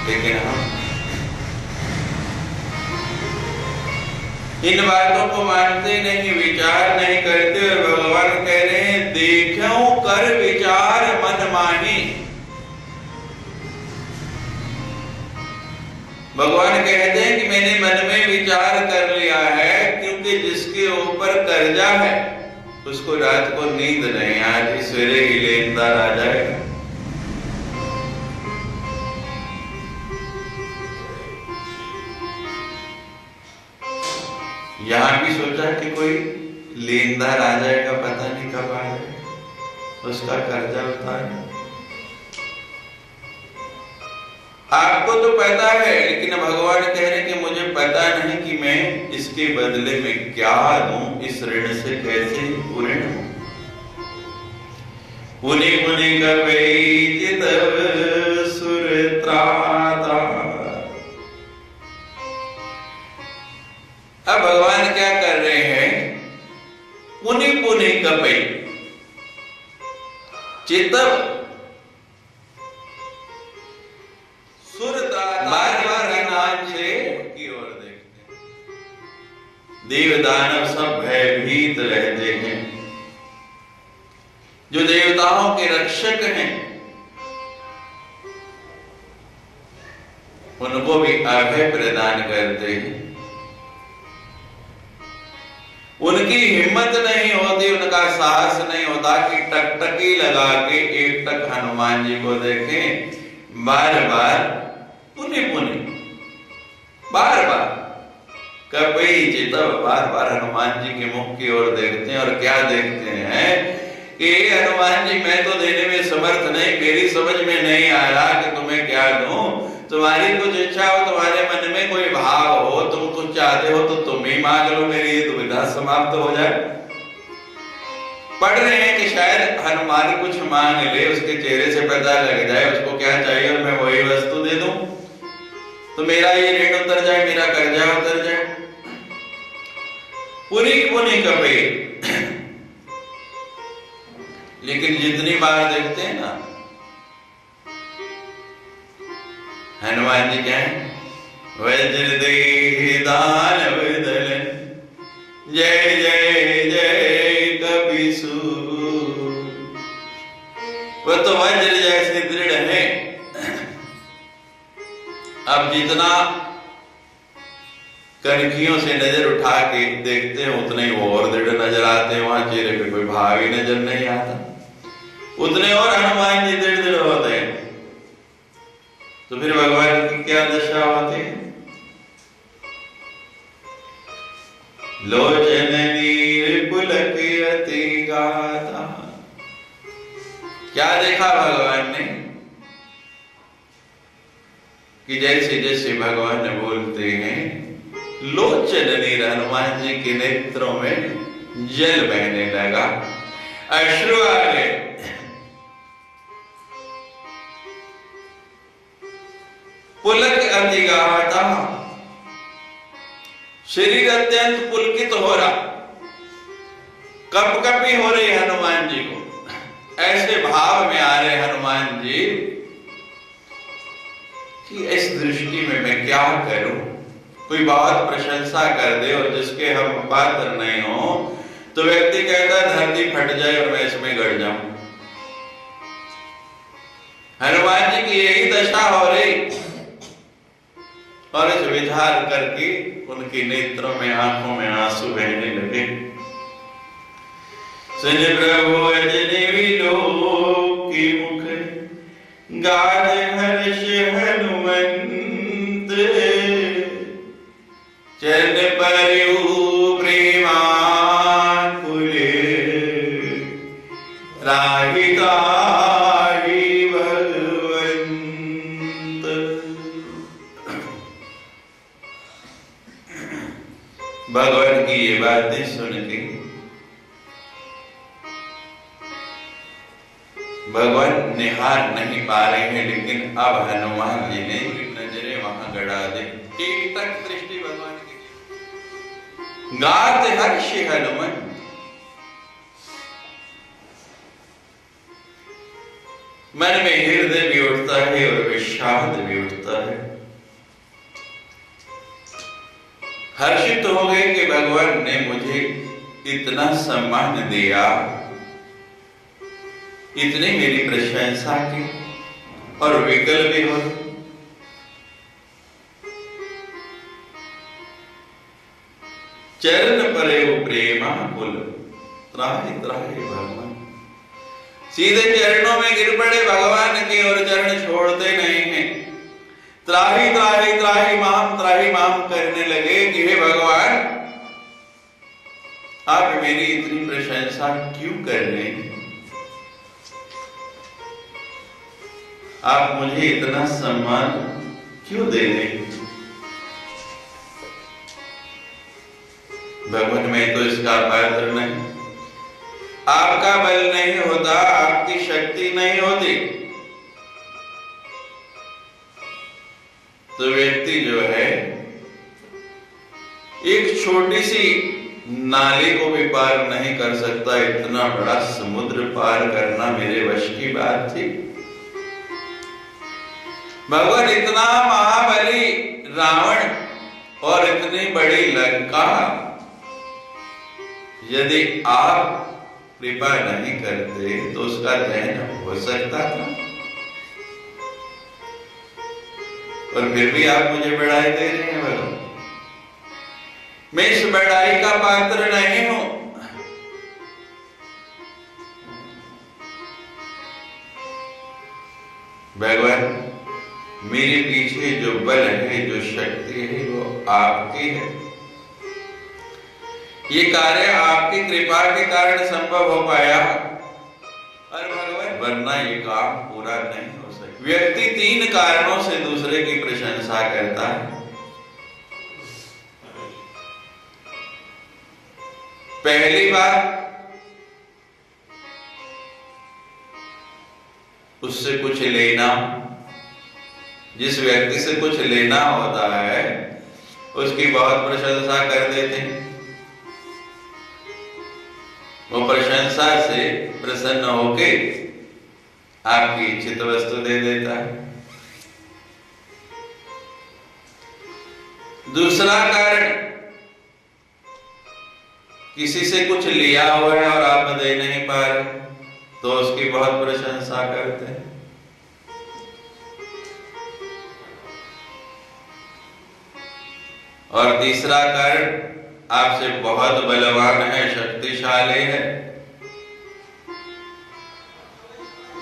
लेकिन हम इन बातों को मानते नहीं, विचार नहीं करते, और भगवान कह रहे हैं देखो कर विचार मन माही। भगवान कहते हैं कि मैंने मन में विचार कर लिया है, क्योंकि जिसके ऊपर कर्जा है उसको रात को नींद नहीं आती, सवेरे ही लेनदार आ जाएगा। यहां भी सोचा कि कोई लेनदार आ जाएगा, पता नहीं कब आ जाएगा, उसका कर्जा उतारना। आपको तो पता है, लेकिन भगवान कह रहे कि मुझे पता नहीं कि मैं इसके बदले में क्या दूं, इस ऋण से कैसे पूर्ण हूं। पुनि पुनि कपि चितव सुर त्राता। अब भगवान क्या कर रहे हैं? पुनि पुनि कपि चितव सुर त्राता, बार बार हनुमान से की ओर देखते हैं। देव दानव सब भयभीत रहते हैं। जो देवताओं के रक्षक हैं उनको भी अभय प्रदान करते हैं। उनकी हिम्मत नहीं होती, उनका साहस नहीं होता कि टकटकी लगा के एकटक हनुमान जी को देखें। बार बार पुनि पुनि, बार बार कपि चितव, बार बार हनुमान जी के मुख की ओर देखते हैं। और क्या देखते हैं कि हनुमान जी मैं तो देने में समर्थ नहीं, मेरी समझ में नहीं आ रहा कि तुम्हें क्या दूं। तुम्हारी कुछ इच्छा हो, तुम्हारे मन में कोई भाव हो, तुम कुछ चाहते हो तो तुम ही मांग लो, मेरी ये दुविधा समाप्त हो जाए। पढ़ रहे हैं कि शायद हनुमान कुछ मांग ले, उसके चेहरे से पता लग जाए उसको क्या चाहिए और मैं वही वस्तु दे दूं तो मेरा ये ऋण उतर जाए, मेरा कर्जा उतर जाए। पुनि पुनि कपि, लेकिन जितनी बार देखते हैं ना हनुमान जी क्या है? वज्र देहि दानव दलन, जय जय जय कपिसूर। वह तो वज्र जैसे दृढ़ है। अब जितना कनखियों से नजर उठा के देखते हैं उतने ही वो और दृढ़ नजर आते हैं, वहां चेहरे पे कोई भाव ही नजर नहीं आता, उतने और हनुमान जी दृढ़ होते हैं। तो फिर भगवान की क्या दशा होती है? लोचन नीर पुलक अति गाता। क्या देखा भगवान ने कि जैसे जैसे भगवान बोलते हैं लोचन नीर, हनुमान जी के नेत्रों में जल बहने लगा, अश्रु आ गए। पुलक अति गाता, शरीर अत्यंत पुलकित हो रहा, कपकपी हो रही हनुमान जी को। ऐसे भाव में आ रहे हनुमान जी कि इस दृष्टि में मैं क्या करूं। कोई बहुत प्रशंसा कर दे और जिसके हम पात्र नहीं हो तो व्यक्ति कहता है धरती फट जाए और मैं इसमें गड़ जाऊं। हनुमान जी की यही दशा हो रही और इस विचार करके उनके नेत्रों में, आंखों में आंसू बहने लगे। सुन प्रभु अजने विलोक की मुख, गाज हर्ष हनुमंत, चरण परयु प्रेमाकुल, राहि भगवान की ये बातें सुन के भगवान निहार नहीं पा रहे हैं, लेकिन अब हनुमान जी ने नजरें वहां गड़ा दे। एक तक दृष्टि भगवान की। गात हर्ष हनुमान, मन में हृदय भी उठता है और विषाद भी उठता है। हर्षित हो गए कि भगवान ने मुझे इतना सम्मान दिया, इतनी मेरी प्रशंसा की और विकल भी हो। चरण परे प्रेमा कुल त्राहि त्राहि भगवान, सीधे चरणों में गिर पड़े भगवान के और चरण छोड़ते नहीं हैं। त्राहि त्राहि त्राहि माम करने लगे कि हे भगवान, आप मेरी इतनी प्रशंसा क्यों कर रहे हैं? आप मुझे इतना सम्मान क्यों दे रहे हैं? भगवान, मैं तो इसका पात्र नहीं, आपका बल नहीं होता, आपकी शक्ति नहीं होती तो व्यक्ति जो है एक छोटी सी नाली को भी पार नहीं कर सकता, इतना बड़ा समुद्र पार करना मेरे वश की बात थी। भगवान, इतना महाबली रावण और इतनी बड़ी लंका, यदि आप कृपा नहीं करते तो उसका दहन हो सकता था, और फिर भी आप मुझे बढ़ाई दे रहे हैं। भगवान, मैं इस बढ़ाई का पात्र नहीं हूं। भगवान, मेरे पीछे जो बल है, जो शक्ति है, वो आपकी है। ये कार्य आपकी कृपा के कारण संभव हो पाया, और भगवान वरना ये काम पूरा नहीं हो सकता। व्यक्ति तीन कारणों से दूसरे की प्रशंसा करता है। पहली बात, उससे कुछ लेना। जिस व्यक्ति से कुछ लेना होता है उसकी बहुत प्रशंसा कर देते हैं, वो प्रशंसा से प्रसन्न होके आपकी इच्छित वस्तु दे देता है। दूसरा कारण, किसी से कुछ लिया हुआ है और आप दे नहीं पा रहे तो उसकी बहुत प्रशंसा करते हैं। और तीसरा कारण, आपसे बहुत बलवान है, शक्तिशाली है,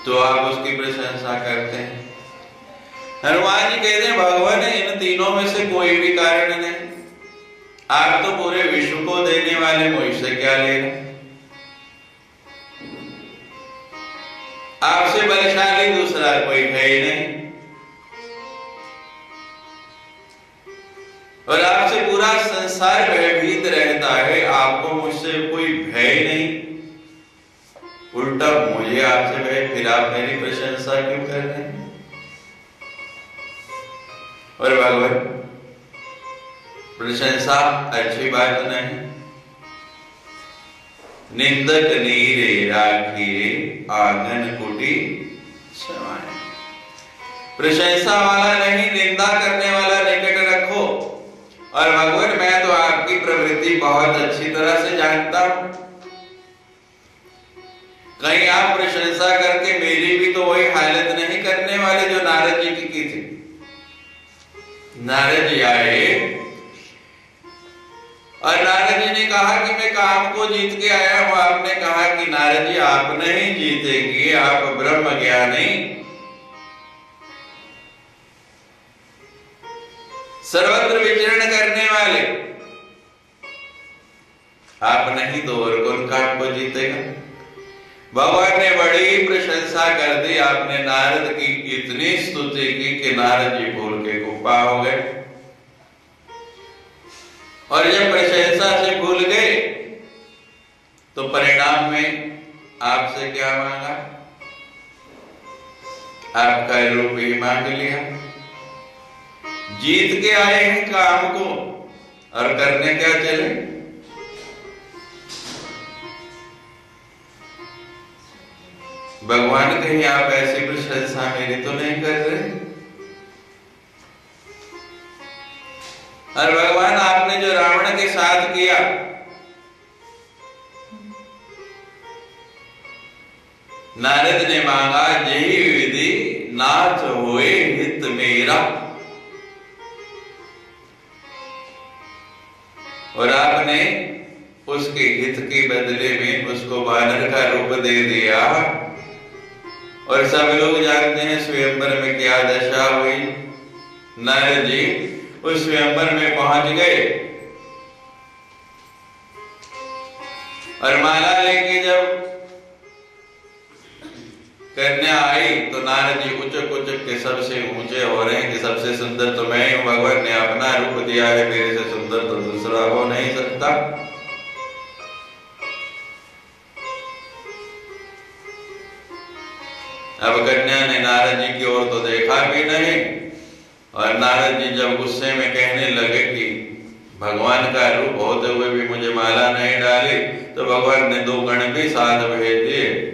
तो आप उसकी प्रशंसा करते हैं। हनुमान जी कहते हैं, भगवान, इन तीनों में से कोई भी कारण नहीं, आप तो पूरे विश्व को देने वाले, मुझसे क्या लेना? आपसे बलशाली दूसरा कोई है ही नहीं, और आपसे पूरा संसार भयभीत रहता है, आपको मुझसे कोई भय नहीं। उल्टा मुझे आपसे भय, फिर आप मेरी प्रशंसा क्यों कर रहे हैं? और भगवान, प्रशंसा अच्छी बात नहीं। निंदक नीरे राखिए आंगन कुटी समाये। प्रशंसा वाला नहीं, निंदा करने वाला निकट रखो। और भगवान, मैं तो आपकी प्रवृत्ति बहुत अच्छी तरह से जानता हूं। कहीं आप प्रशंसा करके मेरी भी तो वही हालत नहीं करने वाले जो नारद जी की थी। नारद जी आए और नारद जी ने कहा कि मैं काम को जीत के आया हूं। आपने कहा कि नारद जी, आप नहीं जीतेंगे, आप ब्रह्म ज्ञानी, सर्वत्र विचरण करने वाले, आप नहीं तो और कौन काम को जीतेगा? भगवान ने बड़ी प्रशंसा कर दी। आपने नारद की इतनी स्तुति की कि नारद जी भूल के कुप्पा हो गए। और जब प्रशंसा तो परिणाम में आपसे क्या मांगा? आपका रूप ही मांग लिया। जीत के आए हैं काम को और करने क्या चले? भगवान कहीं आप ऐसी प्रशंसा मेरी तो नहीं कर रहे? और भगवान आपने जो रावण के साथ किया, नारद ने मांगा यही विधि नाथ होए हित मेरा, और आपने उसके हित के बदले में उसको वानर का रूप दे दिया। और सब लोग जानते हैं स्वयंवर में क्या दशा हुई। नारद जी उस स्वयंवर में पहुंच गए और माला लेके जब कन्या आई तो नारद जी उचक उचक के सबसे ऊंचे हो रहे हैं कि सबसे सुंदर तो मैं ही हूं, भगवान ने अपना रूप दिया है, मेरे से सुंदर तो दूसरा हो नहीं सकता। अब कन्या ने नारद जी की ओर तो देखा भी नहीं, और नारद जी जब गुस्से में कहने लगे कि भगवान का रूप होते हुए भी मुझे माला नहीं डाली, तो भगवान ने 2 गण भी साथ भेज दिए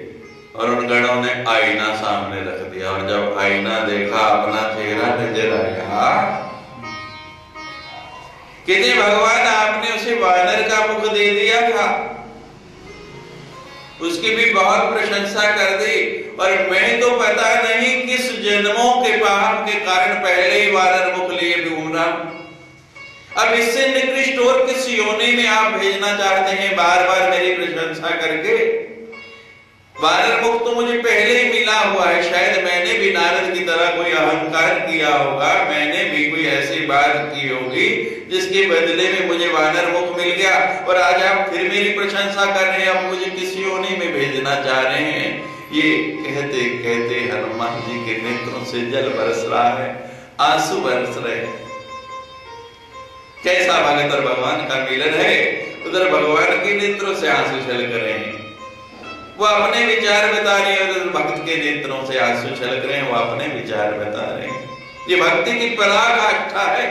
और उन गणों ने आईना सामने रख दिया। और जब आईना देखा, अपना चेहरा नजर आया, कहते भगवान आपने उसे वानर का मुख दे दिया था, उसकी भी बहुत प्रशंसा कर दी, और मैं तो पता नहीं किस जन्मों के पाप के कारण पहले ही वानर मुख लिए घूम रहा। अब इससे निकृष्ट और किस योनि में आप भेजना चाहते हैं बार बार मेरी प्रशंसा करके? वानर मुख तो मुझे पहले ही मिला हुआ है। शायद मैंने भी नारद की तरह कोई अहंकार किया होगा, मैंने भी कोई ऐसी बात की होगी जिसके बदले में मुझे वानर मुख मिल गया, और आज आप फिर मेरी प्रशंसा कर रहे हैं, अब मुझे किस योनि में भेजना चाह रहे हैं? ये कहते कहते हनुमान जी के नेत्रों से जल बरस रहा है, आंसू बरस रहे हैं। कैसा भगत और भगवान का मिलन है। उधर भगवान के नेत्रों से आंसू छलक रहे हैं, वो अपने विचार बता रहे हैं, उधर भक्त के नेत्रों से आंसू छलक रहे हैं, वो अपने विचार बता रहे हैं। ये भक्ति की पराकाष्ठा है।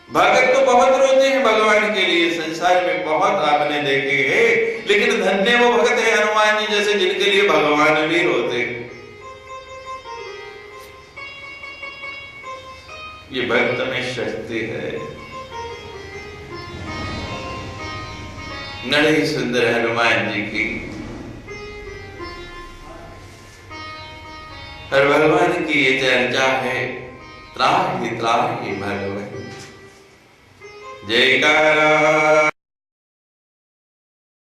भगत तो बहुत रोते हैं भगवान के लिए, संसार में बहुत आपने देखे हैं, लेकिन धन्य वो भगत है हनुमान जी जैसे, जिनके लिए भगवान भी रोते। ये भक्त में शक्ति है। नड़ी सुंदर हनुमान जी की, और भगवान की ये चर्चा है, त्राहि त्राहि भगवन् जयकारा।